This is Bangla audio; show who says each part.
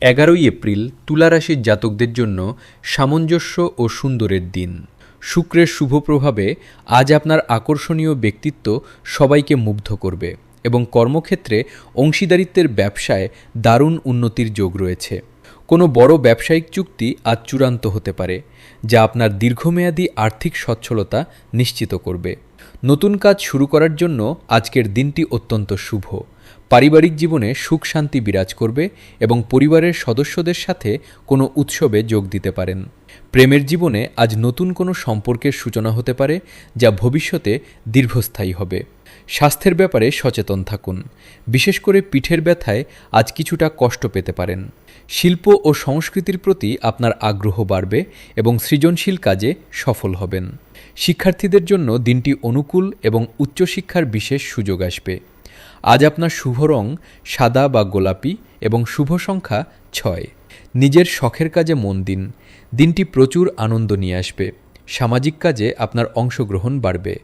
Speaker 1: 11ই এপ্রিল তুলা রাশির জাতকদের জন্য সামঞ্জস্য ও সুন্দরের দিন। শুক্রের শুভ প্রভাবে আজ আপনার আকর্ষণীয় ব্যক্তিত্ব সবাইকে মুগ্ধ করবে এবং কর্মক্ষেত্রে অংশীদারিত্বের ব্যবসায় দারুণ উন্নতির যোগ রয়েছে। কোনো বড় ব্যবসায়িক চুক্তি আজ চূড়ান্ত হতে পারে, যা আপনার দীর্ঘমেয়াদী আর্থিক সচ্ছলতা নিশ্চিত করবে। নতুন কাজ শুরু করার জন্য আজকের দিনটি অত্যন্ত শুভ। পারিবারিক জীবনে সুখ শান্তি বিরাজ করবে এবং পরিবারের সদস্যদের সাথে কোনো উৎসবে যোগ দিতে পারেন। প্রেমের জীবনে আজ নতুন কোনো সম্পর্কের সূচনা হতে পারে, যা ভবিষ্যতে দীর্ঘস্থায়ী হবে। স্বাস্থ্যের ব্যাপারে সচেতন থাকুন, বিশেষ করে পিঠের ব্যথায় আজ কিছুটা কষ্ট পেতে পারেন। শিল্প ও সংস্কৃতির প্রতি আপনার আগ্রহ বাড়বে এবং সৃজনশীল কাজে সফল হবেন। শিক্ষার্থীদের জন্য দিনটি অনুকূল এবং উচ্চশিক্ষার বিশেষ সুযোগ আসবে। আজ আপনার শুভ রং সাদা বা গোলাপি এবং শুভ সংখ্যা 6। নিজের শখের কাজে মন দিন। দিনটি প্রচুর আনন্দ নিয়ে আসবে। সামাজিক কাজে আপনার অংশগ্রহণ বাড়বে।